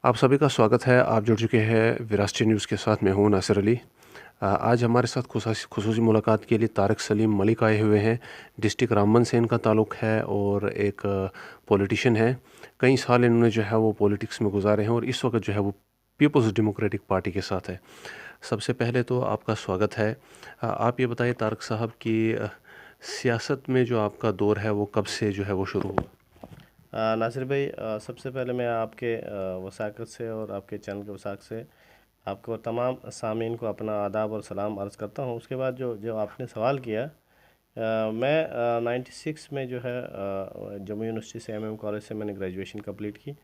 आप सभी का स्वागत है। आप जुड़ चुके हैं विरासती न्यूज़ के साथ। मैं हूं नासिर अली। आज हमारे साथ खुसूसी मुलाकात के लिए तारिक सलीम मलिक आए हुए हैं। डिस्ट्रिक्ट रामबन से इनका ताल्लुक़ है और एक पॉलिटिशियन है। कई साल इन्होंने जो है वो पॉलिटिक्स में गुजारे हैं और इस वक्त जो है वो पीपल्स डेमोक्रेटिक पार्टी के साथ है। सबसे पहले तो आपका स्वागत है। आप ये बताइए तारिक साहब कि सियासत में जो आपका दौर है वो कब से जो है वो शुरू हुआ? नासिर भाई, सबसे पहले मैं आपके वसाकत से और आपके चैनल के वसाक से आपको और तमाम सामीन को अपना आदाब और सलाम अर्ज़ करता हूँ। उसके बाद जो जो आपने सवाल किया, मैं 96 में जो है जम्मू यूनिवर्सिटी से एमएम कॉलेज से मैंने ग्रेजुएशन कंप्लीट की।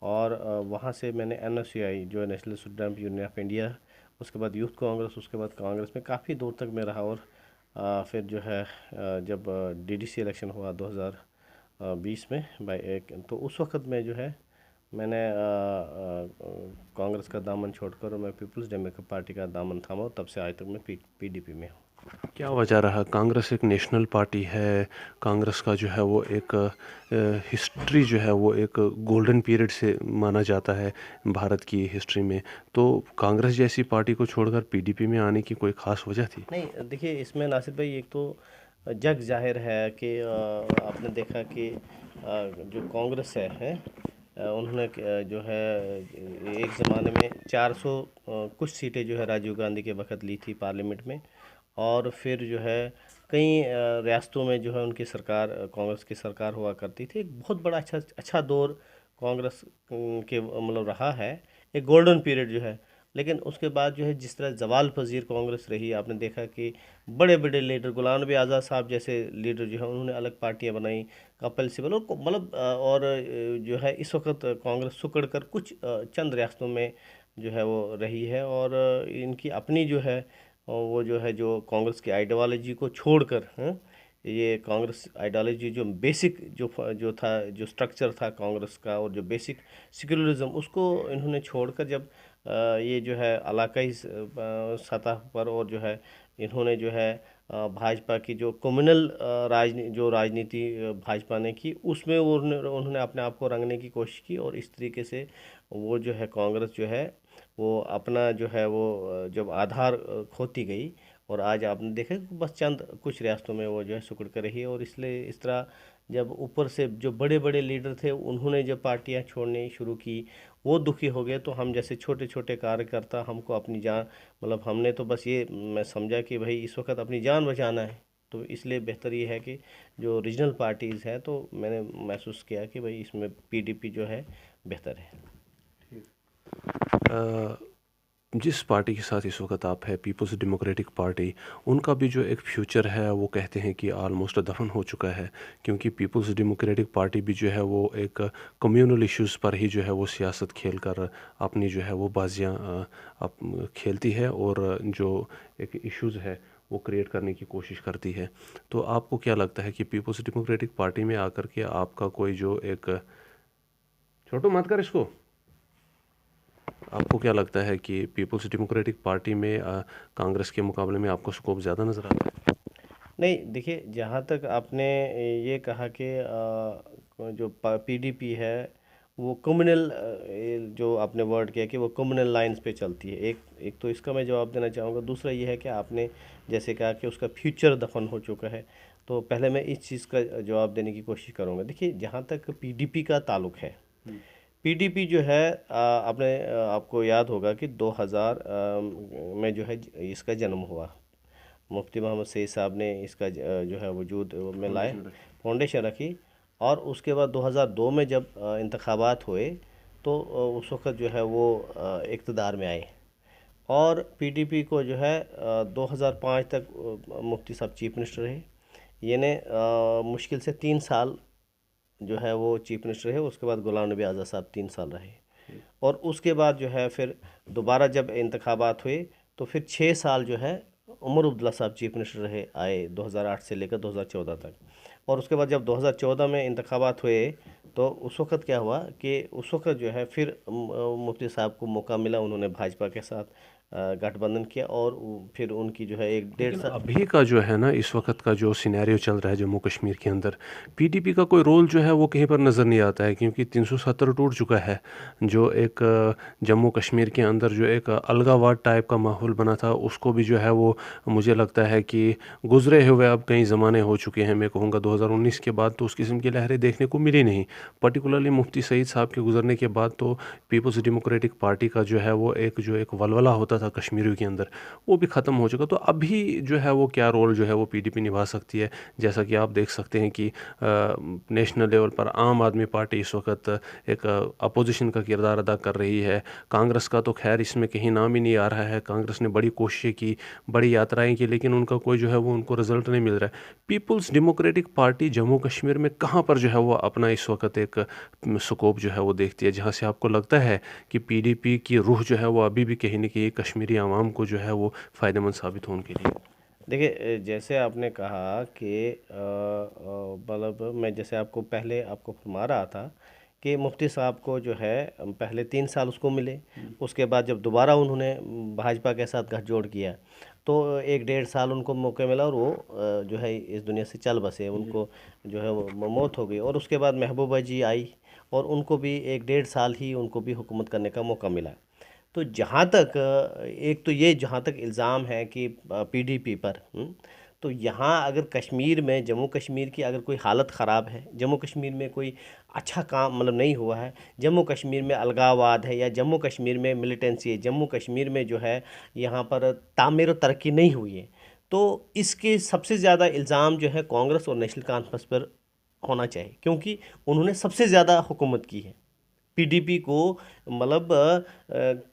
और वहाँ से मैंने एनएसयूआई जो है national student union of India, उसके बाद यूथ कांग्रेस, उसके बाद कांग्रेस में काफ़ी दूर तक मैं रहा। और फिर जो है जब डीडीसी इलेक्शन हुआ 2020 में बाई एक, तो उस वक्त में जो है मैंने कांग्रेस का दामन छोड़कर मैं पीपल्स डेमोक्रेटिक पार्टी का दामन थामा और तब से आज तक मैं पीडीपी में हूँ। क्या वजह रहा? कांग्रेस एक नेशनल पार्टी है। कांग्रेस का जो है वो एक हिस्ट्री जो है वो एक गोल्डन पीरियड से माना जाता है भारत की हिस्ट्री में। तो कांग्रेस जैसी पार्टी को छोड़कर पीडीपी में आने की कोई ख़ास वजह थी? नहीं, देखिए, इसमें नासिर भाई एक तो जग जाहिर है कि आपने देखा कि जो कांग्रेस है, उन्होंने जो है एक ज़माने में 400 कुछ सीटें जो है राजीव गांधी के वक्त ली थी पार्लियामेंट में। और फिर जो है कई रियासतों में जो है उनकी सरकार, कांग्रेस की सरकार हुआ करती थी। एक बहुत बड़ा अच्छा अच्छा दौर कांग्रेस के मतलब रहा है, एक गोल्डन पीरियड जो है। लेकिन उसके बाद जो है जिस तरह जवाल पजीर कांग्रेस रही, आपने देखा कि बड़े बड़े लीडर, गुलाम नबी आज़ाद साहब जैसे लीडर जो है उन्होंने अलग पार्टियां बनाई, कपिल सिब्बल, और मतलब और जो है इस वक्त कांग्रेस सुकड़ कर कुछ चंद रियासतों में जो है वो रही है। और इनकी अपनी जो है वो जो है जो कांग्रेस की आइडियोलॉजी को छोड़कर, हैं, ये कांग्रेस आइडियोलॉजी जो बेसिक जो था, जो स्ट्रक्चर था कांग्रेस का, और जो बेसिक सेक्युलरिज्म, उसको इन्होंने छोड़कर जब ये जो है इलाकाई सतह पर, और जो है इन्होंने जो है भाजपा की जो कम्युनल राजनीति भाजपा ने की, उसमें वो उन्होंने अपने आप को रंगने की कोशिश की। और इस तरीके से वो जो है कांग्रेस जो है वो अपना जो है वो जब आधार खोती गई, और आज आपने देखा कि बस चंद कुछ रियासतों में वो जो है सिकुड़ कर रही है। और इसलिए इस तरह जब ऊपर से जो बड़े बड़े लीडर थे उन्होंने जब पार्टियां छोड़नी शुरू की, वो दुखी हो गए, तो हम जैसे छोटे छोटे कार्यकर्ता, हमको अपनी जान, मतलब हमने तो बस ये मैं समझा कि भाई इस वक्त अपनी जान बचाना है। तो इसलिए बेहतर ये है कि जो रीजनल पार्टीज़ है, तो मैंने महसूस किया कि भाई इसमें पीडीपी जो है बेहतर है। अ, जिस पार्टी के साथ इस वक्त आप है, पीपल्स डेमोक्रेटिक पार्टी, उनका भी जो एक फ्यूचर है वो कहते हैं कि ऑलमोस्ट दफन हो चुका है। क्योंकि पीपल्स डेमोक्रेटिक पार्टी भी जो है वो एक कम्युनल इश्यूज़ पर ही जो है वो सियासत खेल कर अपनी जो है वो बाजियाँ खेलती है और जो एक इश्यूज़ है वो क्रिएट करने की कोशिश करती है। तो आपको क्या लगता है कि पीपल्स डेमोक्रेटिक पार्टी में आकर के आपका कोई जो एक छोटू मत कर इसको, आपको क्या लगता है कि पीपल्स डेमोक्रेटिक पार्टी में कांग्रेस के मुकाबले में आपको स्कोप ज़्यादा नज़र आता है? नहीं, देखिए, जहाँ तक आपने ये कहा कि जो पीडीपी है वो कम्युनल, जो आपने वर्ड किया कि वो कम्युनल लाइंस पे चलती है, एक एक तो इसका मैं जवाब देना चाहूँगा। दूसरा ये है कि आपने जैसे कहा कि उसका फ्यूचर दफन हो चुका है, तो पहले मैं इस चीज़ का जवाब देने की कोशिश करूँगा। देखिए, जहाँ तक पीडीपी का ताल्लुक है, पीडीपी जो है आपको याद होगा कि 2000 में जो है इसका जन्म हुआ। मुफ्ती मोहम्मद सईद साहब ने इसका जो है वजूद में लाए, फाउंडेशन रखी। और उसके बाद 2002 में जब इंतखाबात हुए, तो उस वक्त जो है वो इक़्तिदार में आए। और पीडीपी को जो है 2005 तक मुफ्ती साहब चीफ मिनिस्टर रहे। यानी मुश्किल से 3 साल जो है वो चीफ मिनिस्टर रहे। उसके बाद गुलाम नबी आज़ाद साहब 3 साल रहे। और उसके बाद जो है फिर दोबारा जब इंतखाबात हुए, तो फिर 6 साल जो है उमर अब्दुल्ला साहब चीफ मिनिस्टर रहे, आए 2008 से लेकर 2014 तक। और उसके बाद जब 2014 में इंतखाबात हुए, तो उस वक्त क्या हुआ कि उस वक्त जो है फिर मुफ्ती साहब को मौका मिला, उन्होंने भाजपा के साथ गठबंधन किया और फिर उनकी जो है एक डेढ़ लेकिन साल। अभी का जो है ना, इस वक्त का जो सिनेरियो चल रहा है जम्मू कश्मीर के अंदर, पीडीपी का कोई रोल जो है वो कहीं पर नज़र नहीं आता है, क्योंकि 370 टूट चुका है। जो एक जम्मू कश्मीर के अंदर जो एक अलगावाद टाइप का माहौल बना था, उसको भी जो है वो मुझे लगता है कि गुजरे हुए अब कई ज़माने हो चुके हैं। मैं कहूँगा 2019 के बाद तो उस किस्म की लहरें देखने को मिली नहीं। पर्टिकुलरली मुफ्ती सईद साहब के गुजरने के बाद तो पीपल्स डेमोक्रेटिक पार्टी का जो है वो एक वलवला होता था कश्मीरियों के अंदर, वो भी ख़त्म हो चुका। तो अभी जो है वो क्या रोल जो है वो पीडीपी निभा सकती है? जैसा कि आप देख सकते हैं कि नेशनल लेवल पर आम आदमी पार्टी इस वक्त एक अपोजिशन का किरदार अदा कर रही है। कांग्रेस का तो खैर इसमें कहीं नाम ही नहीं आ रहा है। कांग्रेस ने बड़ी कोशिशें की, बड़ी यात्राएं की, लेकिन उनका कोई जो है वो उनको रिजल्ट नहीं मिल रहा है। Peoples democratic party Jammu Kashmir में कहाँ पर जो है वो अपना इस वक्त एक स्कोप जो है वो देखती है, जहाँ से आपको लगता है कि पीडीपी की रूह जो है वो अभी भी कहीं ना कहीं कश्मीरी आवाम को जो है वो फ़ायदेमंद साबित होने के लिए? देखिए, जैसे आपने कहा कि मतलब मैं जैसे आपको पहले आपको फरमा रहा था कि मुफ्ती साहब को जो है पहले 3 साल उसको मिले, उसके बाद जब दोबारा उन्होंने भाजपा के साथ गठजोड़ किया तो एक डेढ़ साल उनको मौका मिला और वो जो है इस दुनिया से चल बसे, उनको जो है वो मौत हो गई। और उसके बाद महबूबा जी आई और उनको भी एक डेढ़ साल ही उनको भी हुकूमत करने का मौका मिला। तो जहाँ तक एक तो ये जहाँ तक इल्ज़ाम है कि पीडीपी पर, तो यहाँ अगर कश्मीर में जम्मू कश्मीर की अगर कोई हालत ख़राब है, जम्मू कश्मीर में कोई अच्छा काम मतलब नहीं हुआ है, जम्मू कश्मीर में अलगाववाद है या जम्मू कश्मीर में मिलिटेंसी है, जम्मू कश्मीर में जो है यहाँ पर तामीर और तरक्की नहीं हुई है, तो इसके सबसे ज़्यादा इल्ज़ाम जो है कांग्रेस और नेशनल कॉन्फ्रेंस पर होना चाहिए, क्योंकि उन्होंने सबसे ज़्यादा हुकूमत की है। पीडीपी को मतलब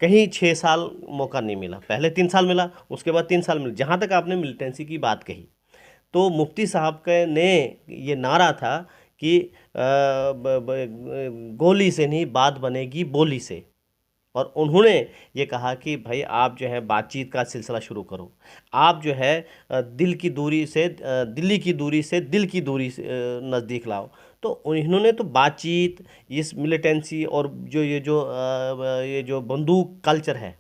कहीं 6 साल मौका नहीं मिला, पहले 3 साल मिला, उसके बाद 3 साल मिला। जहाँ तक आपने मिलिटेंसी की बात कही, तो मुफ्ती साहब के ने ये नारा था कि गोली से नहीं बात बनेगी बोली से, और उन्होंने ये कहा कि भाई आप जो है बातचीत का सिलसिला शुरू करो, आप जो है दिल की दूरी से दिल्ली की दूरी से दिल की दूरी से नज़दीक लाओ। तो उन्होंने तो बातचीत, इस मिलिटेंसी और जो ये जो बंदूक कल्चर है,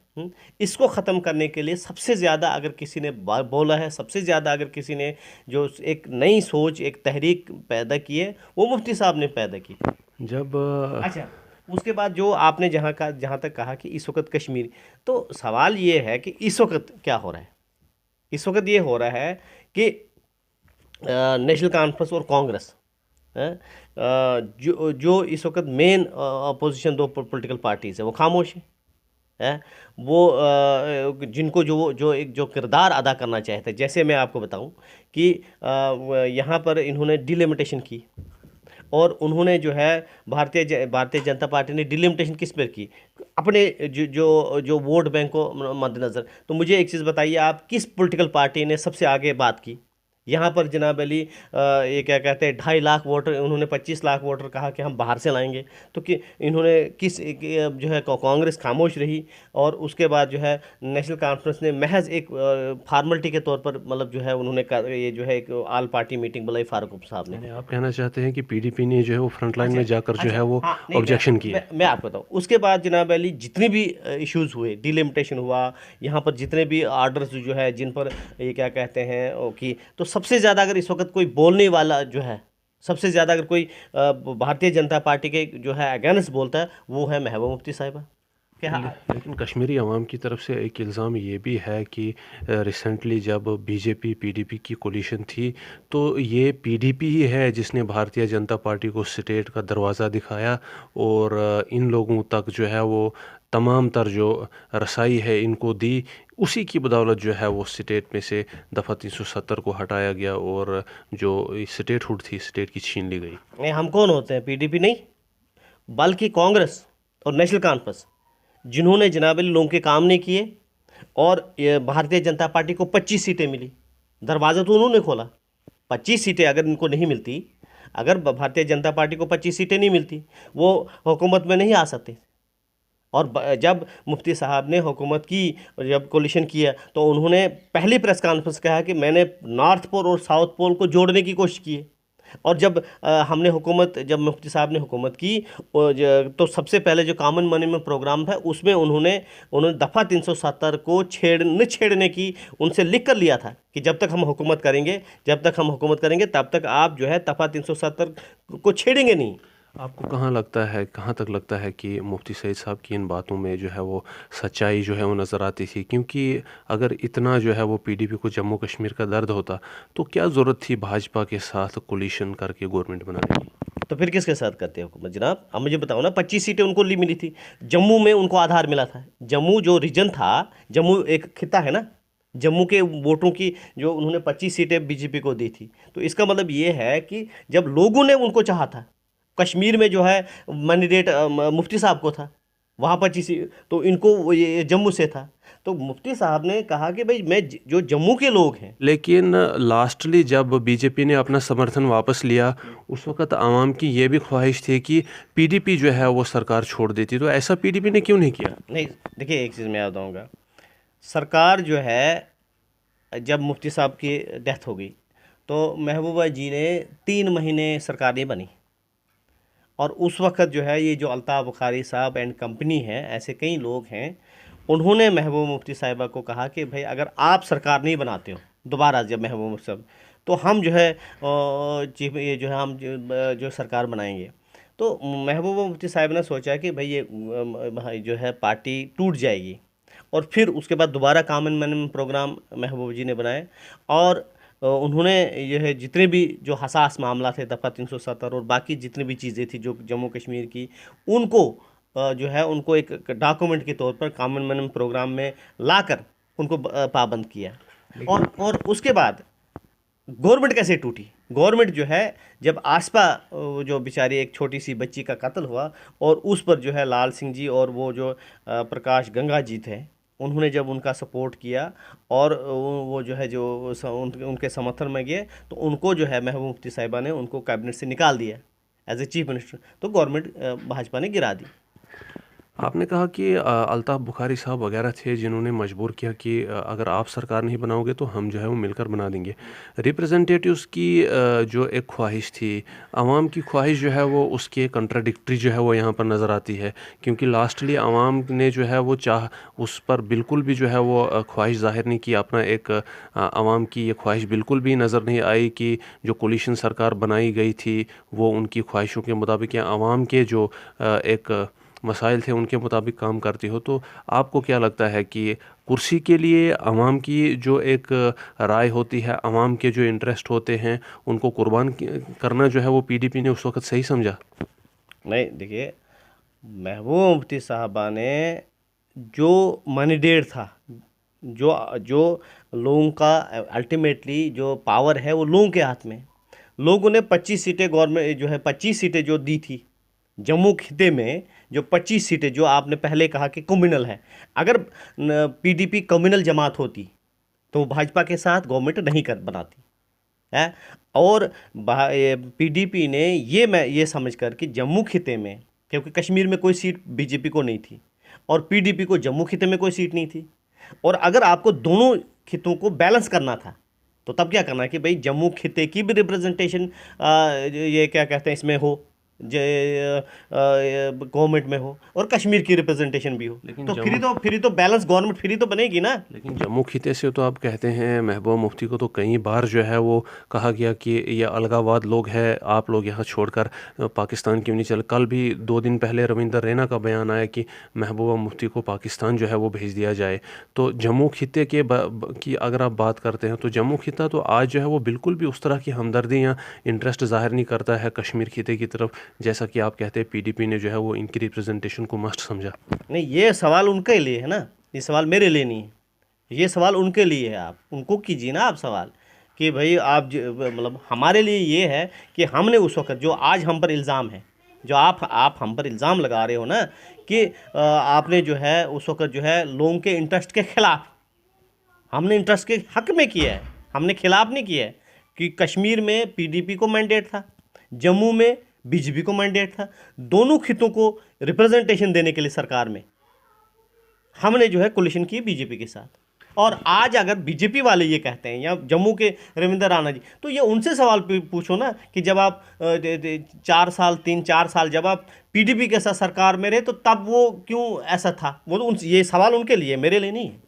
इसको ख़त्म करने के लिए सबसे ज़्यादा अगर किसी ने बोला है, सबसे ज़्यादा अगर किसी ने जो एक नई सोच एक तहरीक पैदा की है, वो मुफ्ती साहब ने पैदा की। जब अच्छा, उसके बाद जो आपने जहाँ तक कहा कि इस वक्त कश्मीर, तो सवाल ये है कि इस वक्त क्या हो रहा है। इस वक्त ये हो रहा है कि नेशनल कॉन्फ्रेंस और कांग्रेस, जो इस वक्त मेन अपोजिशन दो पॉलिटिकल पार्टीज़ है, वो खामोश है। वो जिनको जो किरदार अदा करना चाहते हैं, जैसे मैं आपको बताऊं कि यहाँ पर इन्होंने डिलिमिटेशन की, और उन्होंने जो है भारतीय जनता पार्टी ने डिलिमिटेशन किस पर की, अपने जो वोट बैंक को मद्देनज़र। तो मुझे एक चीज़ बताइए, आप किस पॉलिटिकल पार्टी ने सबसे आगे बात की यहाँ पर? जनाब अली, ये क्या कहते हैं, 2.5 लाख वोटर, उन्होंने 25 लाख वोटर कहा कि हम बाहर से लाएंगे। तो कि इन्होंने जो है कांग्रेस खामोश रही, और उसके बाद जो है नेशनल कॉन्फ्रेंस ने महज एक फार्मेलिटी के तौर पर मतलब जो है उन्होंने ये जो है एक ऑल पार्टी मीटिंग बुलाई फारूक साहब ने। यानी आप कहना चाहते हैं कि पीडीपी ने जो है वो फ्रंट लाइन अच्छा, में जाकर जो अच्छा, है वो हाँ, नहीं, ऑब्जेक्शन किए? मैं आपको बताऊँ, उसके बाद जनाब अली जितने भी इश्यूज हुए, डिलिमिटेशन हुआ, यहाँ पर जितने भी आर्डर्स जो है जिन पर ये क्या कहते हैं कि, तो सबसे ज़्यादा अगर इस वक्त कोई बोलने वाला जो है, सबसे ज़्यादा अगर कोई भारतीय जनता पार्टी के जो है अगेंस्ट बोलता है, वो है महबूबा मुफ्ती साहिबा। क्या लेकिन कश्मीरी अवाम की तरफ से एक इल्ज़ाम ये भी है कि रिसेंटली जब बीजेपी पीडीपी की कोलिशन थी, तो ये पीडीपी ही है जिसने भारतीय जनता पार्टी को स्टेट का दरवाज़ा दिखाया, और इन लोगों तक जो है वो तमाम तर जो रसाई है इनको दी। उसी की बदौलत जो है वो स्टेट में से दफ़ा 370 को हटाया गया, और जो स्टेट हुड थी स्टेट की छीन ली गई। नहीं, हम कौन होते हैं? पीडीपी नहीं, बल्कि कांग्रेस और नेशनल कॉन्फ्रेंस, जिन्होंने जनाब अली लोगों के काम नहीं किए, और भारतीय जनता पार्टी को 25 सीटें मिली। दरवाज़ा तो उन्होंने खोला। 25 सीटें अगर इनको नहीं मिलती, अगर भारतीय जनता पार्टी को 25 सीटें नहीं मिलती, वो हुकूमत में नहीं आ सकते। और जब मुफ्ती साहब ने हुकूमत की, जब कोलिशन किया, तो उन्होंने पहली प्रेस कॉन्फ्रेंस कहा कि मैंने नॉर्थ पोल और साउथ पोल को जोड़ने की कोशिश की है। और जब जब मुफ्ती साहब ने हुकूमत की तो सबसे पहले जो कॉमन मिनिमम प्रोग्राम था उसमें उन्होंने दफ़ा 370 को न छेड़ने की उनसे लिख कर लिया था कि जब तक हम हुकूमत करेंगे तब तक आप जो है दफ़ा 370 को छेड़ेंगे नहीं। आपको कहाँ तक लगता है कि मुफ्ती सईद साहब की इन बातों में जो है वो सच्चाई जो है वो नज़र आती थी? क्योंकि अगर इतना जो है वो पीडीपी को जम्मू कश्मीर का दर्द होता तो क्या ज़रूरत थी भाजपा के साथ कोलिशन करके गवर्नमेंट बनाने की? तो फिर किसके साथ करते हैं हुकूमत जनाब? अब मुझे बताओ ना, 25 सीटें उनको मिली थी। जम्मू में उनको आधार मिला था। जम्मू जो रीजन था, जम्मू एक खिता है ना, जम्मू के वोटों की जो उन्होंने 25 सीटें बीजेपी को दी थी। तो इसका मतलब ये है कि जब लोगों ने उनको चाहा था, कश्मीर में जो है मैंडेट मुफ्ती साहब को था, वहाँ 25 तो इनको ये जम्मू से था। तो मुफ्ती साहब ने कहा कि भाई जो जम्मू के लोग हैं। लेकिन लास्टली जब बीजेपी ने अपना समर्थन वापस लिया उस वक़्त आवाम की ये भी ख्वाहिश थी कि पीडीपी जो है वो सरकार छोड़ देती, तो ऐसा पीडीपी ने क्यों नहीं किया? नहीं, देखिए एक चीज़ मैं बताऊँगा। सरकार जो है, जब मुफ्ती साहब की डेथ हो गई तो महबूबा जी ने 3 महीने सरकार नहीं बनी। और उस वक़्त जो है ये जो अल्ताफ़ बुखारी साहब एंड कंपनी है, ऐसे कई लोग हैं, उन्होंने महबूबा मुफ्ती साहिबा को कहा कि भाई अगर आप सरकार नहीं बनाते हो दोबारा, जब महबूबा मुफ्ती साहब, तो हम जो है चीफ ये जो है हम जो सरकार बनाएंगे। तो महबूबा मुफ्ती साहिब ने सोचा कि भाई ये जो है पार्टी टूट जाएगी। और फिर उसके बाद दोबारा कॉमन मिनिमम प्रोग्राम महबूब जी ने बनाए। और उन्होंने यह है जितने भी जो हसास मामला थे दफ़ा 370 और बाकी जितनी भी चीज़ें थी जो जम्मू कश्मीर की, उनको जो है उनको एक डॉक्यूमेंट के तौर पर कॉमन मिनिमम प्रोग्राम में लाकर उनको पाबंद किया। और उसके बाद गवर्नमेंट कैसे टूटी? गवर्नमेंट जो है, जब आसपा जो बेचारी एक छोटी सी बच्ची का कत्ल हुआ और उस पर जो है लाल सिंह जी और वो जो प्रकाश गंगा जी थे, उन्होंने जब उनका सपोर्ट किया और वो जो है उनके समर्थन में गए, तो उनको जो है महबूबा मुफ्ती साहिबा ने उनको कैबिनेट से निकाल दिया एज ए चीफ मिनिस्टर। तो गवर्नमेंट भाजपा ने गिरा दी। आपने कहा कि अल्ताफ़ बुखारी साहब वगैरह थे जिन्होंने मजबूर किया कि अगर आप सरकार नहीं बनाओगे तो हम जो है वो मिलकर बना देंगे। रिप्रेजेंटेटिव्स की जो एक ख्वाहिश थी, आवाम की ख्वाहिश जो है वो उसके कंट्राडिक्टरी जो है वो यहाँ पर नज़र आती है, क्योंकि लास्टली आवाम ने जो है वो उस पर बिल्कुल भी जो है वो ख्वाहिश ज़ाहिर नहीं की। अपना एक आवाम की ये ख्वाहिश बिल्कुल भी नज़र नहीं आई कि जो कोलिशन सरकार बनाई गई थी वो उनकी ख्वाहिशों के मुताबिक या आवाम के जो एक मसाइल थे उनके मुताबिक काम करती हो। तो आपको क्या लगता है कि कुर्सी के लिए आवाम की जो एक राय होती है, आवाम के जो इंटरेस्ट होते हैं, उनको कुर्बान करना जो है वो पीडीपी ने उस वक़्त सही समझा? नहीं, देखिए, महबूबा मुफ्ती साहबा ने जो मैंडेट था, जो लोगों का अल्टीमेटली जो पावर है वो लोगों के हाथ में। लोगों ने 25 सीटें गवर्नमेंट जो है 25 सीटें जो दी थी जम्मू खिते में, जो 25 सीटें जो आपने पहले कहा कि कम्युनल है, अगर पीडीपी कम्युनल जमात होती तो भाजपा के साथ गवर्नमेंट नहीं कर बनाती है। और पीडीपी ने ये समझकर कि जम्मू खिते में, क्योंकि कश्मीर में कोई सीट बीजेपी को नहीं थी और पीडीपी को जम्मू खिते में कोई सीट नहीं थी, और अगर आपको दोनों खितों को बैलेंस करना था तो तब क्या करना है कि भाई जम्मू खिते की भी रिप्रेजेंटेशन ये क्या कहते हैं इसमें हो, गवर्नमेंट में हो, और कश्मीर की रिप्रेजेंटेशन भी हो। लेकिन तो फिर तो बैलेंस गवर्नमेंट फिर तो बनेगी ना। लेकिन जम्मू खिते से तो आप कहते हैं महबूबा मुफ्ती को तो कई बार जो है वो कहा गया कि ये अलगावाद लोग हैं, आप लोग यहाँ छोड़कर पाकिस्तान क्यों नहीं चले। कल भी 2 दिन पहले रविंदर रैना का बयान आया कि महबूबा मुफ्ती को पाकिस्तान जो है वो भेज दिया जाए। तो जम्मू खिते की अगर आप बात करते हैं तो जम्मू खिता तो आज जो है वो बिल्कुल भी उस तरह की हमदर्दी या इंटरेस्ट ज़ाहिर नहीं करता है कश्मीर खिते की तरफ, जैसा कि आप कहते हैं पीडीपी ने जो है वो इनकी रिप्रेजेंटेशन को मस्ट समझा। नहीं, ये सवाल उनके लिए है ना, ये सवाल मेरे लिए नहीं है। ये सवाल उनके लिए है, आप उनको कीजिए ना आप सवाल कि भाई आप मतलब हमारे लिए ये है कि हमने उस वक्त जो आज हम पर इल्ज़ाम है, जो आप हम पर इल्ज़ाम लगा रहे हो ना कि आपने जो है उस वक्त जो है लोगों के इंटरेस्ट के ख़िलाफ़, हमने इंटरेस्ट के हक़ में किया है, हमने खिलाफ़ नहीं किया है। कि कश्मीर में पीडीपी को मैंडेट था, जम्मू में बीजेपी को मैंडेट था, दोनों खितों को रिप्रेजेंटेशन देने के लिए सरकार में हमने जो है कोलिशन की बीजेपी के साथ। और आज अगर बीजेपी वाले ये कहते हैं या जम्मू के रविंद्र राणा जी, तो ये उनसे सवाल पूछो ना कि जब आप 4 साल 3 4 साल जब आप पीडीपी के साथ सरकार में रहे तो तब वो क्यों ऐसा था, वो तो ये सवाल उनके लिए, मेरे लिए नहीं है।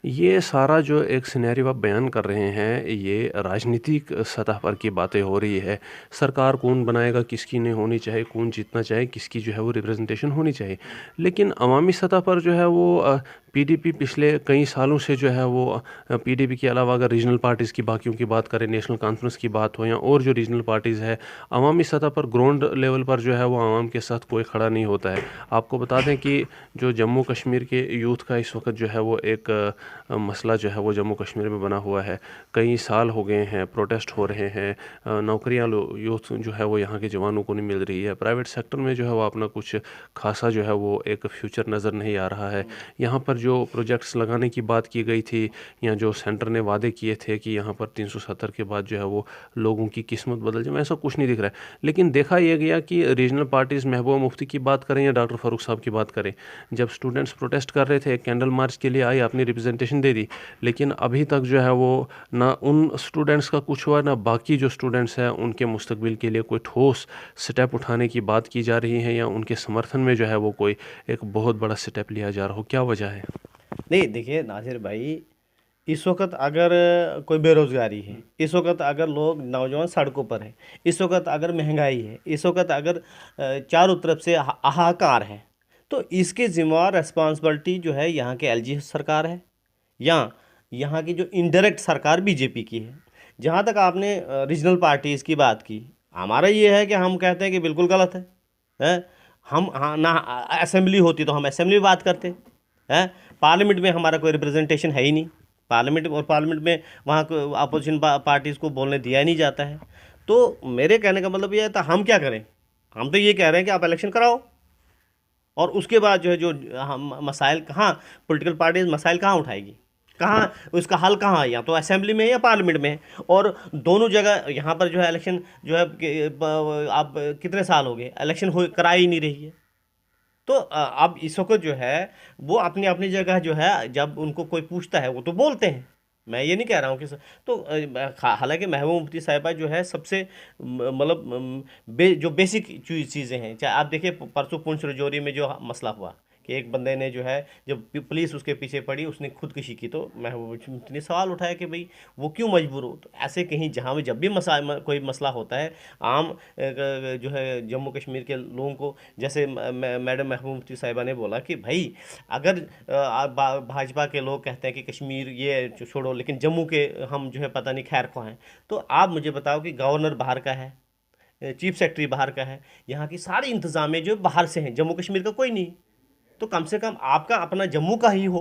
ये सारा जो एक सिनेरियो आप बयान कर रहे हैं, ये राजनीतिक सतह पर की बातें हो रही है। सरकार कौन बनाएगा, किसकी नहीं होनी चाहिए, कौन जीतना चाहिए, किसकी जो है वो रिप्रेजेंटेशन होनी चाहिए। लेकिन अवामी सतह पर जो है वो पीडीपी पिछले कई सालों से जो है वो पीडीपी के अलावा अगर रीजनल पार्टीज़ की बाकियों की बात करें, नेशनल कॉन्फ्रेंस की बात हो या और जो रीजनल पार्टीज़ है, अवामी सतह पर ग्राउंड लेवल पर जो है वो आवाम के साथ कोई खड़ा नहीं होता है। आपको बता दें कि जो जम्मू कश्मीर के यूथ का इस वक्त जो है वो एक मसला जो है वो जम्मू कश्मीर में बना हुआ है। कई साल हो गए हैं, प्रोटेस्ट हो रहे हैं, नौकरियां यूथ जो है वो यहाँ के जवानों को नहीं मिल रही है। प्राइवेट सेक्टर में जो है वो अपना कुछ खासा जो है वो एक फ्यूचर नज़र नहीं आ रहा है। यहाँ पर जो प्रोजेक्ट्स लगाने की बात की गई थी या जो सेंटर ने वादे किए थे कि यहाँ पर 370 के बाद जो है वो लोगों की किस्मत बदल जाए, ऐसा कुछ नहीं दिख रहा है। लेकिन देखा यह गया कि रीजनल पार्टीज़, महबूबा मुफ्ती की बात करें या डॉक्टर फ़ारूक साहब की बात करें, जब स्टूडेंट्स प्रोटेस्ट कर रहे थे, कैंडल मार्च के लिए आई, अपनी रिप्रेजेंटेशन दे दी, लेकिन अभी तक जो है वो ना उन स्टूडेंट्स का कुछ हुआ, ना बाकी जो स्टूडेंट्स हैं उनके मुस्तकबिल के लिए कोई ठोस स्टेप उठाने की बात की जा रही है या उनके समर्थन में जो है वो कोई एक बहुत बड़ा स्टेप लिया जा रहा हो। क्या वजह है? नहीं देखिए नासिर भाई, इस वक्त अगर कोई बेरोज़गारी है, इस वक्त अगर लोग नौजवान सड़कों पर हैं, इस वक्त अगर महंगाई है, इस वक्त अगर चारों तरफ से हाहाकार है, तो इसके ज़िम्मेवार रिस्पॉन्सिबिलिटी जो है यहाँ के एलजी सरकार है या यहाँ की जो इनडायरेक्ट सरकार बीजेपी की है। जहाँ तक आपने रीजनल पार्टीज़ की बात की, हमारा ये है कि हम कहते हैं कि बिल्कुल गलत है, हैं? हम हाँ ना, असेंबली होती तो हम असेंबली में बात करते हैं, पार्लियामेंट में हमारा कोई रिप्रेजेंटेशन है ही नहीं, पार्लियामेंट में वहाँ को अपोजिशन पार्टीज़ को बोलने दिया ही नहीं जाता है। तो मेरे कहने का मतलब ये है, तो हम क्या करें? हम तो ये कह रहे हैं कि आप इलेक्शन कराओ और उसके बाद जो है जो हम मसाइल कहाँ, पॉलिटिकल पार्टीज मसाइल कहाँ उठाएगी, कहाँ उसका हल कहाँ है, या तो असेंबली में या पार्लियामेंट में। और दोनों जगह यहाँ पर जो है इलेक्शन जो है अब कितने साल हो गए इलेक्शन हो कराई ही नहीं रही है। तो अब इस वक्त जो है वो अपनी अपनी जगह जो है, जब उनको कोई पूछता है वो तो बोलते हैं, मैं ये नहीं कह रहा हूँ कि तो हालांकि महबूबा मुफ्ती साहिबा जो है सबसे मतलब जो बेसिक चीज़ें हैं, चाहे आप देखिए परसों पुंछ रजौरी में जो मसला हुआ कि एक बंदे ने जो है, जब पुलिस उसके पीछे पड़ी उसने खुदकुशी की, तो महबूबा मुफ्ती ने सवाल उठाया कि भाई वो क्यों मजबूर हो। तो ऐसे कहीं जहाँ भी जब भी कोई मसला होता है आम जो है जम्मू कश्मीर के लोगों को, जैसे मैडम महबूबा मुफ्ती साहिबा ने बोला कि भाई अगर भाजपा के लोग कहते हैं कि कश्मीर ये छोड़ो, लेकिन जम्मू के हम जो है पता नहीं खैर को हैं, तो आप मुझे बताओ कि गवर्नर बाहर का है, चीफ सेक्रेटरी बाहर का है, यहाँ की सारी इंतजामिया जो बाहर से हैं, जम्मू कश्मीर का कोई नहीं। तो कम से कम आपका अपना जम्मू का ही हो,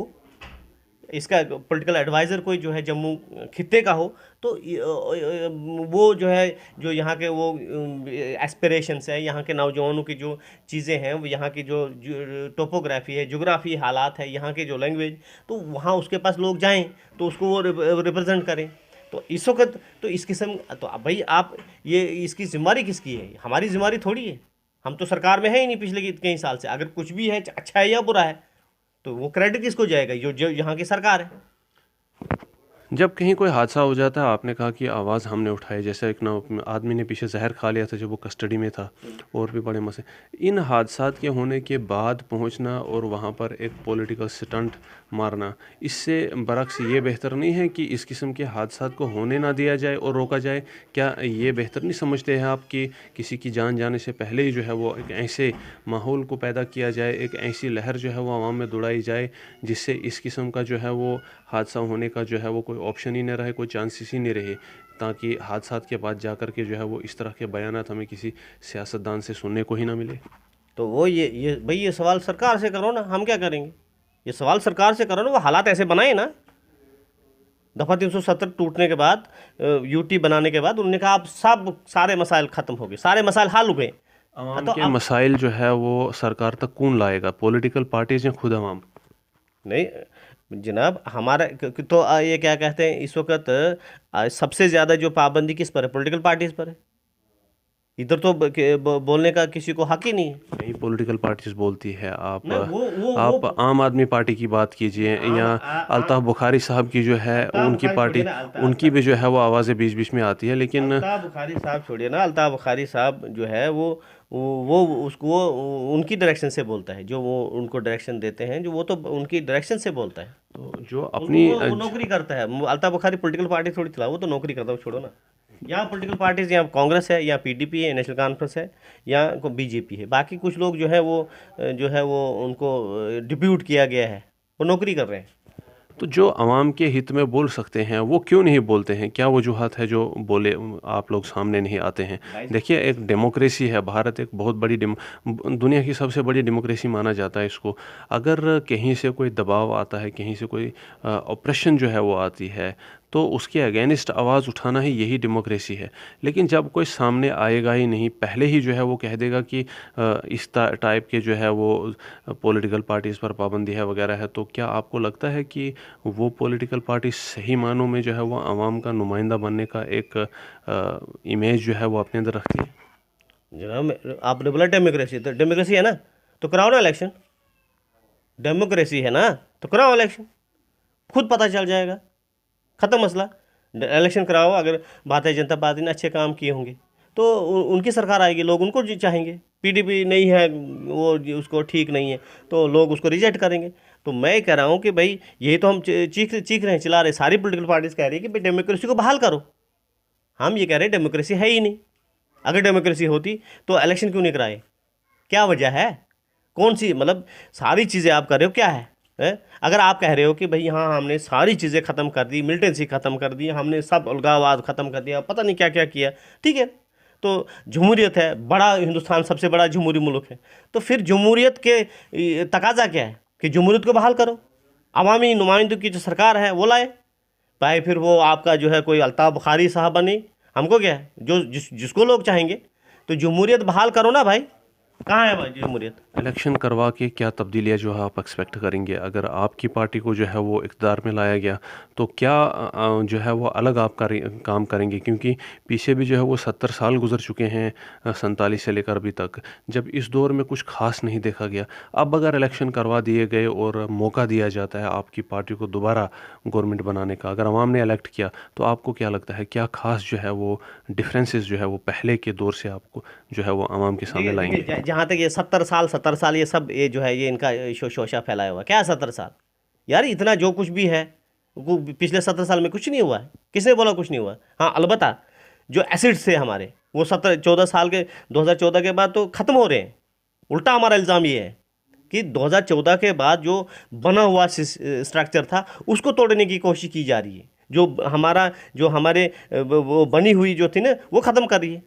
इसका पॉलिटिकल एडवाइज़र कोई जो है जम्मू खित्ते का हो, तो वो जो है जो यहाँ के वो एस्पिरेशंस है, यहाँ के नौजवानों की जो चीज़ें हैं, वो यहाँ की जो टोपोग्राफी है, जोग्राफी हालात है, यहाँ के जो लैंग्वेज, तो वहाँ उसके पास लोग जाएं तो उसको वो रिप्रेजेंट करें। तो इस वक्त तो इस किस्म, तो भाई आप ये इसकी जिम्मेदारी किसकी है? हमारी जिम्मेदारी थोड़ी है, हम तो सरकार में है ही नहीं पिछले कई साल से। अगर कुछ भी है अच्छा है या बुरा है तो वो क्रेडिट किसको जाएगा? जो यहाँ की सरकार है। जब कहीं कोई हादसा हो जाता है, आपने कहा कि आवाज़ हमने उठाई, जैसे एक ना आदमी ने पीछे जहर खा लिया था जब वो कस्टडी में था, और भी बड़े मसले। इन हादसात के होने के बाद पहुंचना और वहां पर एक पॉलिटिकल स्टंट मारना, इससे बरक्स ये बेहतर नहीं है कि इस किस्म के हादसात को होने ना दिया जाए और रोका जाए? क्या ये बेहतर नहीं समझते हैं आप कि किसी की जान जाने से पहले ही जो है वो एक ऐसे माहौल को पैदा किया जाए, एक ऐसी लहर जो है वो आवाम में दौड़ाई जाए जिससे इस किस्म का जो है वो हादसा होने का जो है वो कोई ऑप्शन ही नहीं रहे, कोई चांसेस ही नहीं रहे, ताकि हादसात के बाद जा कर के जो है वो इस तरह के बयानात हमें किसी सियासतदान से सुनने को ही ना मिले? तो वो ये भाई ये सवाल सरकार से करो ना, हम क्या करेंगे? ये सवाल सरकार से करो ना, वो हालात ऐसे बनाए ना। दफ़ा 370 टूटने के बाद, यूटी बनाने के बाद उन्होंने कहा अब सब सारे मसाइल ख़त्म हो गए, सारे मसाइल हल हो गए। आवाम तो के अब मसाइल जो है वो सरकार तक कौन लाएगा? पॉलिटिकल पार्टीज या खुद आवाम? नहीं जनाब, हमारा तो ये क्या कहते हैं इस वक्त सबसे ज़्यादा जो पाबंदी किस पर है? पॉलिटिकल पार्टीज़ पर है। इधर तो बोलने का किसी को हक ही नहीं है। कई पॉलिटिकल पार्टीज बोलती है। आप नहीं आप वो आम आदमी पार्टी की बात कीजिए आम या अल्ताफ बुखारी साहब की जो है अल्ताफ उनकी बुखारी छोड़िए पार्टी, ना, उनकी भी जो है वो आवाज़ें बीच बीच में आती है, लेकिन अल्ताफ बुखारी साहब छोड़िए ना, अल्ताफ बुखारी साहब जो है वो उसको वो उनकी डायरेक्शन से बोलता है, जो वो उनको डायरेक्शन देते हैं, जो वो तो उनकी डायरेक्शन से बोलता है। तो जो उनको अपनी वो नौकरी करता है। अल्ताफ बुखारी पॉलिटिकल पार्टी थोड़ी चला, वो तो नौकरी करता है, वो छोड़ो ना। यहाँ पॉलिटिकल पार्टीज, यहाँ कांग्रेस है, या पीडीपी है, नेशनल कॉन्फ्रेंस है, या बीजेपी है। बाकी कुछ लोग जो है वो उनको डिप्यूट किया गया है, वो नौकरी कर रहे हैं। तो जो आवाम के हित में बोल सकते हैं वो क्यों नहीं बोलते हैं? क्या वजूहत है जो बोले आप लोग सामने नहीं आते हैं? देखिए, एक डेमोक्रेसी है, भारत एक बहुत बड़ी दुनिया की सबसे बड़ी डेमोक्रेसी माना जाता है इसको। अगर कहीं से कोई दबाव आता है, कहीं से कोई ऑप्रेशन जो है वो आती है, तो उसके अगेंस्ट आवाज़ उठाना ही यही डेमोक्रेसी है। लेकिन जब कोई सामने आएगा ही नहीं, पहले ही जो है वो कह देगा कि इस टाइप के जो है वो पॉलिटिकल पार्टीज़ पर पाबंदी है वगैरह है, तो क्या आपको लगता है कि वो पॉलिटिकल पार्टी सही मानों में जो है वो आवाम का नुमाइंदा बनने का एक इमेज जो है वो अपने अंदर रखती है? जनाब, आपने बोला डेमोक्रेसी, तो डेमोक्रेसी है ना, तो कराओ ना इलेक्शन। डेमोक्रेसी है ना, तो कराओ इलेक्शन, खुद पता चल जाएगा, ख़त्म मसला। इलेक्शन कराओ। अगर भारतीय जनता पार्टी ने अच्छे काम किए होंगे तो उनकी सरकार आएगी, लोग उनको चाहेंगे। पीडीपी नहीं है, वो उसको ठीक नहीं है, तो लोग उसको रिजेक्ट करेंगे। तो मैं कह रहा हूँ कि भाई यही तो हम चीख चीख रहे हैं, चिल्ला रहे, सारी पॉलिटिकल पार्टीज कह रही है कि भाई डेमोक्रेसी को बहाल करो। हम ये कह रहे हैं डेमोक्रेसी है ही नहीं। अगर डेमोक्रेसी होती तो इलेक्शन क्यों नहीं कराए? क्या वजह है? कौन सी, मतलब सारी चीज़ें आप कर रहे हो, क्या है? अगर आप कह रहे हो कि भाई हाँ हमने सारी चीज़ें ख़त्म कर दी, मिलिटेंसी ख़त्म कर दी, हमने सब अलगाववाद ख़त्म कर दिया, पता नहीं क्या क्या किया, ठीक है, तो जमहूरियत है, बड़ा हिंदुस्तान सबसे बड़ा जमहूरी मुल्क है, तो फिर जमहूरियत के तकाजा क्या है कि जमहूरियत को बहाल करो, अवामी नुमाइंदों की जो सरकार है वो लाए। भाई फिर वो आपका जो है कोई अल्ताफ बुखारी साहब बने, हमको क्या है, जो जिसको लोग चाहेंगे। तो जमहूरियत बहाल करो ना भाई, कहाँ है भाई जमहूरियत? इलेक्शन करवा के क्या तब्दीलियाँ जो है आप एक्सपेक्ट करेंगे? अगर आपकी पार्टी को जो है वो इक़्तिदार में लाया गया, तो क्या जो है वो अलग आप काम करेंगे? क्योंकि पीछे भी जो है वो 70 साल गुजर चुके हैं, 47 से लेकर अभी तक, जब इस दौर में कुछ खास नहीं देखा गया। अब अगर इलेक्शन करवा दिए गए और मौका दिया जाता है आपकी पार्टी को दोबारा गवर्नमेंट बनाने का, अगर आवाम ने इलेक्ट किया, तो आपको क्या लगता है क्या खास जो है वो डिफरेंसेस जो है वो पहले के दौर से आपको जो है वो आवाम के सामने देखिए लाएंगे? देखिए, जहाँ तक ये 70 साल ये सब, ये जो है ये इनका शोशा फैलाया हुआ है। क्या 70 साल यार, इतना जो कुछ भी है वो पिछले 70 साल में कुछ नहीं हुआ है। किसने बोला कुछ नहीं हुआ? हाँ अलबत्ता जो एसिड्स थे हमारे, वो 14 के 2014 के बाद तो ख़त्म हो रहे हैं। उल्टा हमारा इल्ज़ाम ये है कि 2014 के बाद जो बना हुआ स्ट्रक्चर था उसको तोड़ने की कोशिश की जा रही है। जो हमारे वो बनी हुई जो थी ना, वो ख़त्म कर रही है।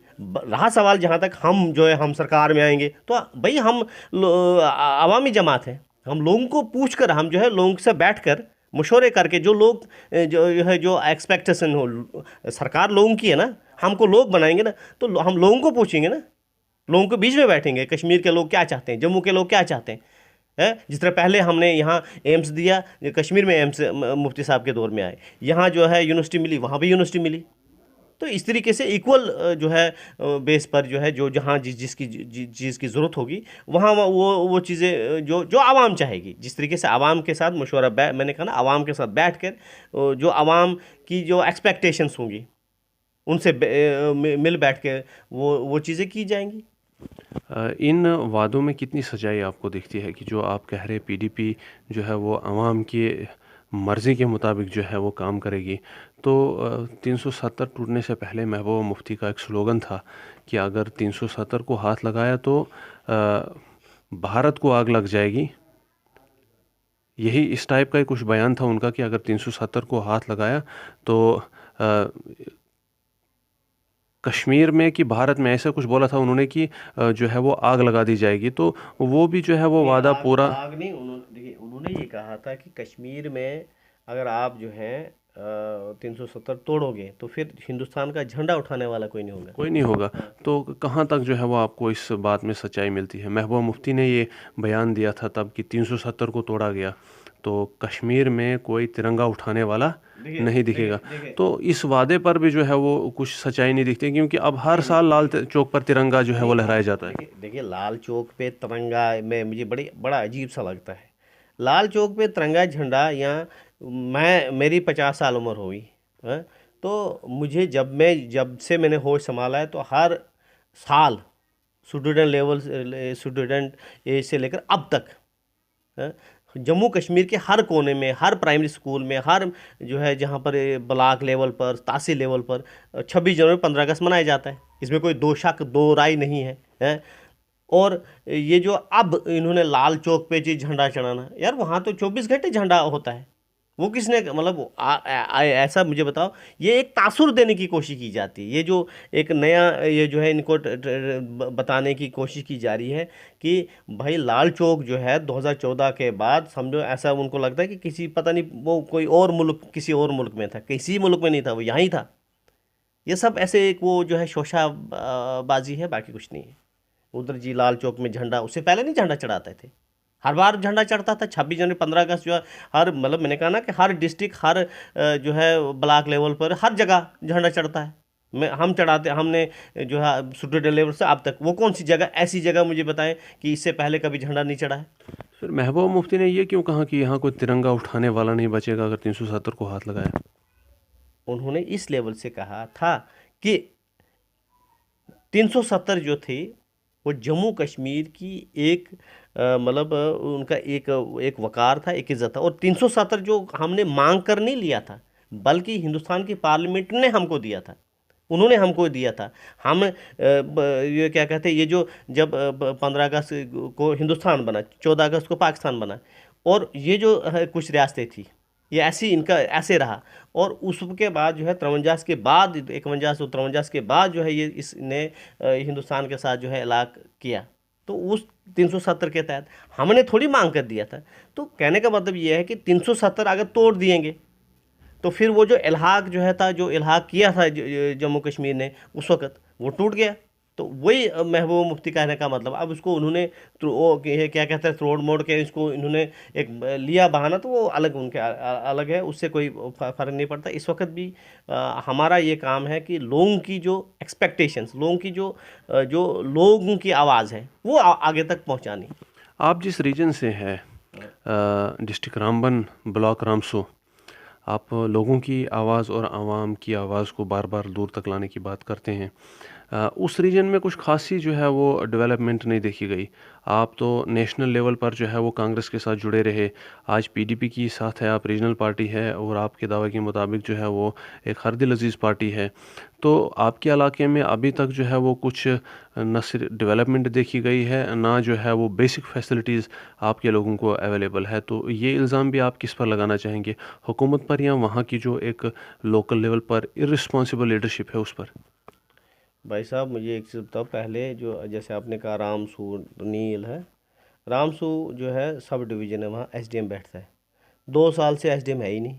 रहा सवाल जहाँ तक हम जो है हम सरकार में आएंगे, तो भाई हम अवामी जमात है, हम लोगों को पूछ कर, हम जो है लोगों से बैठ कर मशवरे करके, जो लोग जो एक्सपेक्टेशन हो, सरकार लोगों की है ना, हमको लोग बनाएंगे ना, तो हम लोगों को पूछेंगे ना, लोगों के बीच में बैठेंगे, कश्मीर के लोग क्या चाहते हैं, जम्मू के लोग क्या चाहते हैं। जिस तरह पहले हमने यहाँ एम्स दिया, कश्मीर में एम्स मुफ्ती साहब के दौर में आए, यहाँ जो है यूनिवर्सिटी मिली, वहाँ भी यूनिवर्सिटी मिली। तो इस तरीके से इक्वल जो है बेस पर जो है, जो जहाँ जिसकी चीज़ की ज़रूरत होगी वहाँ वो चीज़ें जो जो आवाम चाहेगी, जिस तरीके से आवाम के साथ मशवरा, मैंने कहा ना, आवाम के साथ बैठ कर जो आवाम की जो एक्सपेक्टेशंस होंगी उनसे मिल बैठ के वो चीज़ें की जाएंगी। इन वादों में कितनी सच्चाई आपको दिखती है कि जो आप कह रहे पीडीपी जो है वो आवाम की मर्ज़ी के मुताबिक जो है वो काम करेगी? तो 370 टूटने से पहले महबूबा मुफ्ती का एक स्लोगन था कि अगर 370 को हाथ लगाया तो भारत को आग लग जाएगी। यही इस टाइप का ही कुछ बयान था उनका कि अगर 370 को हाथ लगाया तो कश्मीर में कि भारत में, ऐसा कुछ बोला था उन्होंने कि जो है वो आग लगा दी जाएगी। तो वो भी जो है वो वादा पूरा आग नहीं, देखिए उन्होंने ये कहा था कि कश्मीर में अगर आप जो है 370 तोड़ोगे तो फिर हिंदुस्तान का झंडा उठाने वाला कोई नहीं होगा। कोई नहीं होगा। तो कहाँ तक जो है वो आपको इस बात में सच्चाई मिलती है? महबूबा मुफ्ती ने ये बयान दिया था तब कि 370 को तोड़ा गया, तो कश्मीर में कोई तिरंगा उठाने वाला नहीं दिखेगा। तो इस वादे पर भी जो है वो कुछ सच्चाई नहीं दिखती, क्योंकि अब हर साल लाल चौक पर तिरंगा जो है वो लहराया जाता है। देखिए लाल चौक पे तिरंगा में मुझे बड़ा अजीब सा लगता है। लाल चौक पे तिरंगा झंडा यहाँ, मेरी 50 साल उम्र हुई है, तो मुझे जब से मैंने होश संभाला है, तो हर साल स्टूडेंट एज से लेकर अब तक, हाँ, जम्मू कश्मीर के हर कोने में, हर प्राइमरी स्कूल में, हर जो है जहाँ पर ब्लॉक लेवल पर, तहसील लेवल पर 26 जनवरी 15 अगस्त मनाया जाता है। इसमें कोई दो शक दो राय नहीं है। और ये जो अब इन्होंने लाल चौक पे जी झंडा चढ़ाना, यार वहाँ तो 24 घंटे झंडा होता है। वो किसने मतलब ऐसा मुझे बताओ। ये एक तासुर देने की कोशिश की जाती है। ये जो एक नया ये जो है इनको बताने की कोशिश की जा रही है कि भाई लाल चौक जो है 2014 के बाद समझो, ऐसा उनको लगता है कि किसी पता नहीं वो कोई और मुल्क, किसी और मुल्क में था, किसी मुल्क में नहीं था, वो यहाँ ही था। ये सब ऐसे एक वो जो है शोशा बाजी है, बाकी कुछ नहीं है। उधर जी लाल चौक में झंडा, उससे पहले नहीं झंडा चढ़ाते थे, हर बार झंडा चढ़ता था। 26 जनवरी 15 अगस्त जो है हर मतलब मैंने कहा ना कि हर डिस्ट्रिक्ट, हर जो है ब्लॉक लेवल पर हर जगह झंडा चढ़ता है। हम चढ़ाते, हमने जो है स्टूडेंट लेवल से अब तक। वो कौन सी जगह, ऐसी जगह मुझे बताएं कि इससे पहले कभी झंडा नहीं चढ़ा है। फिर महबूबा मुफ्ती ने ये क्यों कहा कि यहाँ कोई तिरंगा उठाने वाला नहीं बचेगा अगर 370 को हाथ लगाया? उन्होंने इस लेवल से कहा था कि 370 जो थे वो जम्मू कश्मीर की एक मतलब उनका एक वकार था, एक इज़्ज़त था। और 370 जो हमने मांग कर नहीं लिया था, बल्कि हिंदुस्तान की पार्लियामेंट ने हमको दिया था, उन्होंने हमको दिया था। हम ये क्या कहते हैं, ये जो जब 15 अगस्त को हिंदुस्तान बना, 14 अगस्त को पाकिस्तान बना, और ये जो कुछ रियासतें थी, ये ऐसी इनका ऐसे रहा। और उसके बाद जो है 53 के बाद, 51 से 53 के बाद जो है ये इसने हिंदुस्तान के साथ जो है इलाक़ किया। तो उस 370 के तहत हमने थोड़ी मांग कर दिया था। तो कहने का मतलब ये है कि 370 अगर तोड़ दिएंगे तो फिर वो जो इल्हाक जो है था, जो इल्हाक किया था जम्मू कश्मीर ने उस वक़्त, वो टूट गया। तो वही महबूबा मुफ्ती कहने का मतलब, अब उसको उन्होंने क्या कहते हैं, तोड़ मोड़ के इसको इन्होंने एक लिया बहाना, तो वो अलग उनके अलग है, उससे कोई फ़र्क नहीं पड़ता। इस वक्त भी हमारा ये काम है कि लोगों की जो एक्सपेक्टेशंस, लोगों की जो लोगों की आवाज़ है वो आगे तक पहुंचानी। आप जिस रीजन से हैं, डिस्ट्रिक्ट रामबन, ब्लॉक रामसू, आप लोगों की आवाज़ और आवाम की आवाज़ को बार बार दूर तक लाने की बात करते हैं। उस रीजन में कुछ खासी जो है वो डेवलपमेंट नहीं देखी गई। आप तो नेशनल लेवल पर जो है वो कांग्रेस के साथ जुड़े रहे, आज पीडीपी की साथ है, आप रीजनल पार्टी है और आपके दावे के मुताबिक जो है वो एक हर दिल अजीज़ पार्टी है। तो आपके इलाके में अभी तक जो है वो कुछ न सिर्फ डेवलपमेंट देखी गई है, ना जो है वो बेसिक फैसिलिटीज़ आपके लोगों को अवेलेबल है। तो ये इल्ज़ाम भी आप किस पर लगाना चाहेंगे, हुकूमत पर या वहाँ की जो एक लोकल लेवल पर इर्रिस्पॉन्सिबल लीडरशिप है उस पर? भाई साहब मुझे एक चीज़ बताओ, पहले जो जैसे आपने कहा रामसू नील है, रामसू जो है सब डिवीज़न है, वहाँ एसडीएम बैठता है। 2 साल से एसडीएम है ही नहीं,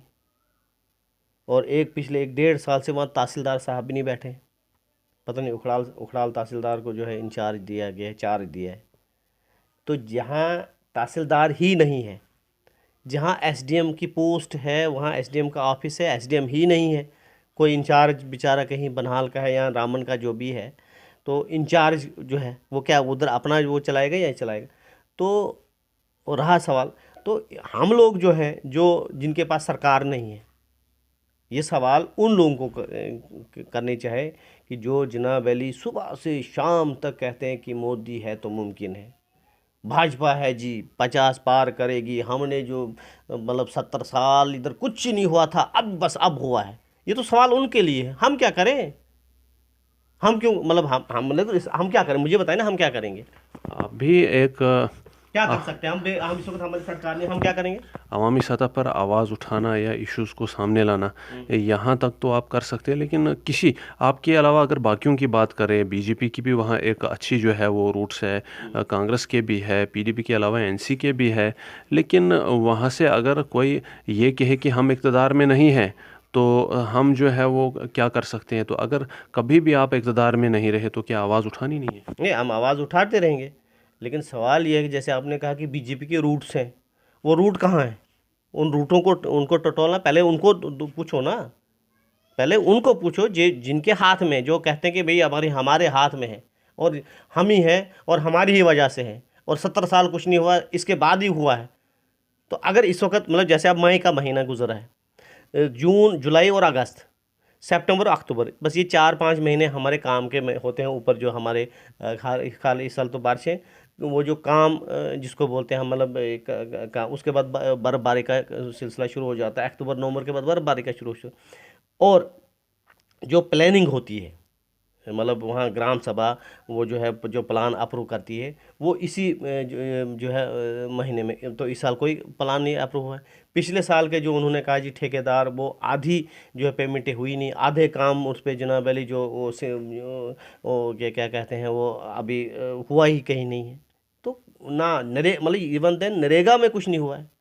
और पिछले 1 डेढ़ साल से वहाँ तहसीलदार साहब भी नहीं बैठे। पता नहीं उखड़ाल तहसीलदार को जो है इंचार्ज दिया गया है, चार्ज दिया है। तो जहाँ तहसीलदार ही नहीं है, जहाँ एसडीएम की पोस्ट है, वहाँ एसडीएम का ऑफिस है, एसडीएम ही नहीं है। कोई इंचार्ज बेचारा कहीं बनहाल का है या रामन का जो भी है, तो इंचार्ज जो है वो क्या उधर अपना वो चलाएगा या चलाएगा? तो रहा सवाल, तो हम लोग जो हैं, जो जिनके पास सरकार नहीं है, ये सवाल उन लोगों को करने चाहे कि जो जनाब वैली सुबह से शाम तक कहते हैं कि मोदी है तो मुमकिन है, भाजपा है जी 50 पार करेगी, हमने जो मतलब 70 साल इधर कुछ नहीं हुआ था, अब बस अब हुआ है। ये तो सवाल उनके लिए है। हम क्या करें? हम क्यों मतलब हम क्या करें? मुझे बताएं ना, हम क्या करेंगे? आप भी एक क्या कर सकते हैं हम इस वक्त हमारी सरकार ने, हम क्या करेंगे? अवामी सतह पर आवाज़ उठाना या इश्यूज़ को सामने लाना, यहाँ तक तो आप कर सकते हैं। लेकिन किसी आपके अलावा अगर बाकियों की बात करें, बीजेपी की भी वहाँ एक अच्छी जो है वो रूट्स है, कांग्रेस के भी है, पीडीपी के अलावा एनसी के भी है। लेकिन वहाँ से अगर कोई ये कहे कि हम इक़्तिदार में नहीं हैं तो हम जो है वो क्या कर सकते हैं? तो अगर कभी भी आप इक़्तिदार में नहीं रहे तो क्या आवाज़ उठानी नहीं है? नहीं, हम आवाज़ उठाते रहेंगे, लेकिन सवाल ये है कि जैसे आपने कहा कि बीजेपी के रूट्स हैं, वो रूट कहाँ हैं? उन रूटों को उनको टटोलना, पहले उनको पूछो ना, पहले उनको पूछो जिनके हाथ में, जो कहते हैं कि भाई हमारे हाथ में है और हम ही हैं और हमारी ही वजह से है और 70 साल कुछ नहीं हुआ, इसके बाद ही हुआ है। तो अगर इस वक्त मतलब जैसे अब मई का महीना गुजरा है, जून जुलाई और अगस्त, सितंबर अक्टूबर, बस ये 4-5 महीने हमारे काम के में होते हैं ऊपर, जो हमारे खाली इस साल तो बारिशें, वो जो काम जिसको बोलते हैं हम, मतलब काम, उसके बाद बर्फबारी का सिलसिला शुरू हो जाता है, अक्टूबर नवंबर के बाद बर्फबारी का शुरू। और जो प्लानिंग होती है, मतलब वहाँ ग्राम सभा, वो जो है जो प्लान अप्रूव करती है, वो इसी जो है महीने में, तो इस साल कोई प्लान नहीं अप्रूव हुआ है। पिछले साल के जो उन्होंने कहा जी ठेकेदार, वो आधी जो है पेमेंटें हुई नहीं, आधे काम उस पर जनाब अली जो वो क्या क्या कहते हैं, वो अभी हुआ ही कहीं नहीं है। तो ना मतलब इवन देन नरेगा में कुछ नहीं हुआ है।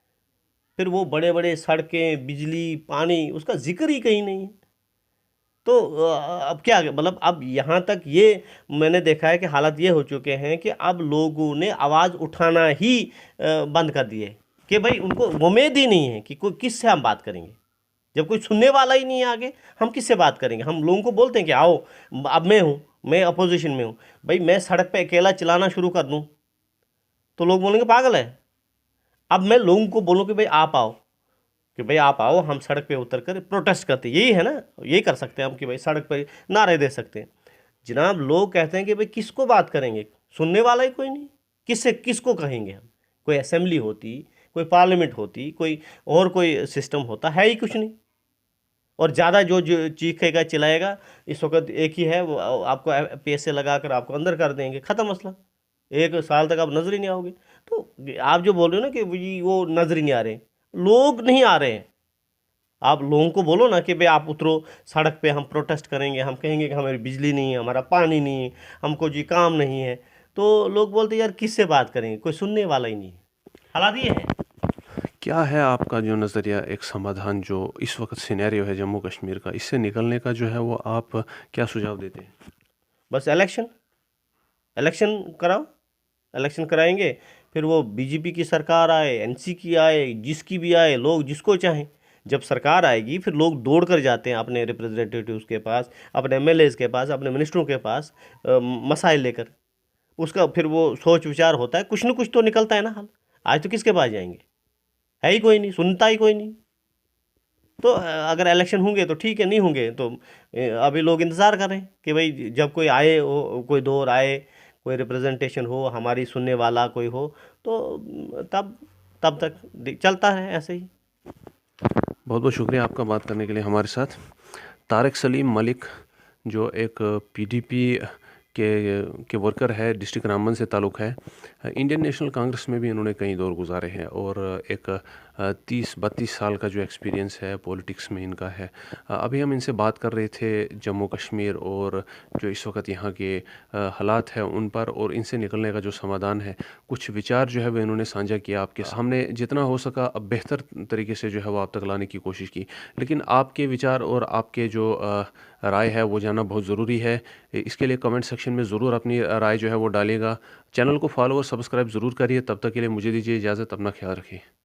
फिर वो बड़े बड़े सड़कें, बिजली, पानी, उसका जिक्र ही कहीं नहीं है। तो अब क्या मतलब, अब यहाँ तक ये मैंने देखा है कि हालात ये हो चुके हैं कि अब लोगों ने आवाज़ उठाना ही बंद कर दिए, कि भाई उनको उम्मीद ही नहीं है कि कोई, किससे हम बात करेंगे जब कोई सुनने वाला ही नहीं है आगे, हम किससे बात करेंगे। हम लोगों को बोलते हैं कि आओ, अब मैं हूँ, मैं अपोजिशन में हूँ, भाई मैं सड़क पे अकेला चलाना शुरू कर दूँ तो लोग बोलेंगे पागल है। अब मैं लोगों को बोलूँ कि भाई आप आओ, कि भाई आप आओ, हम सड़क पे उतर कर प्रोटेस्ट करते हैं, यही है ना, यही कर सकते हैं हम, कि भाई सड़क पे नारे दे सकते हैं। जनाब लोग कहते हैं कि भाई किसको बात करेंगे, सुनने वाला ही कोई नहीं, किससे किसको कहेंगे हम। कोई असेंबली होती, कोई पार्लियामेंट होती, कोई और कोई सिस्टम होता है ही कुछ नहीं। और ज़्यादा जो चीखेगा चिल्लाएगा, इस वक्त एक ही है, वो आपको पैसे लगा कर आपको अंदर कर देंगे, ख़त्म मसला, 1 साल तक आप नज़र ही नहीं आओगे। तो आप जो बोल रहे हो ना कि वो नज़र ही नहीं आ रहे, लोग नहीं आ रहे हैं। आप लोगों को बोलो ना कि भाई आप उतरो सड़क पे, हम प्रोटेस्ट करेंगे, हम कहेंगे कि हमारी बिजली नहीं है, हमारा पानी नहीं है, हमको जी काम नहीं है, तो लोग बोलते यार किससे बात करेंगे, कोई सुनने वाला ही नहीं है। हालात ये है। क्या है आपका जो नज़रिया, एक समाधान जो इस वक्त सिनेरियो है जम्मू कश्मीर का, इससे निकलने का जो है वो आप क्या सुझाव देते हैं? बस इलेक्शन कराओ, इलेक्शन कराएंगे, फिर वो बीजेपी की सरकार आए, एनसी की आए, जिसकी भी आए, लोग जिसको चाहें, जब सरकार आएगी फिर लोग दौड़ कर जाते हैं अपने रिप्रेजेंटेटिव्स के पास, अपने एमएलएज के पास, अपने मिनिस्टरों के पास, मसाइल लेकर। उसका फिर वो सोच विचार होता है, कुछ न कुछ तो निकलता है ना हल। आज तो किसके पास जाएंगे, है ही कोई नहीं, सुनता ही कोई नहीं। तो अगर इलेक्शन होंगे तो ठीक है, नहीं होंगे तो अभी लोग इंतज़ार कर रहे हैं कि भाई जब कोई आए हो, कोई दौर आए, कोई रिप्रेजेंटेशन हो, हमारी सुनने वाला कोई हो, तो तब तब तक चलता है ऐसे ही। बहुत बहुत शुक्रिया आपका बात करने के लिए हमारे साथ। तारिक सलीम मलिक जो एक पीडीपी के वर्कर है, डिस्ट्रिक्ट रामबन से ताल्लुक़ है। इंडियन नेशनल कांग्रेस में भी इन्होंने कई दौर गुजारे हैं और एक 30-32 साल का जो एक्सपीरियंस है पॉलिटिक्स में इनका है। अभी हम इनसे बात कर रहे थे जम्मू कश्मीर और जो इस वक्त यहाँ के हालात हैं उन पर, और इनसे निकलने का जो समाधान है, कुछ विचार जो है वो इन्होंने साझा किया आपके। हमने जितना हो सका अब बेहतर तरीके से जो है वो आप तक लाने की कोशिश की, लेकिन आपके विचार और आपके जो राय है वो जानना बहुत ज़रूरी है। इसके लिए कमेंट सेक्शन में ज़रूर अपनी राय जो है वो डालिएगा। चैनल को फॉलो और सब्सक्राइब ज़रूर करिए। तब तक के लिए मुझे दीजिए इजाज़त। अपना ख्याल रखिए।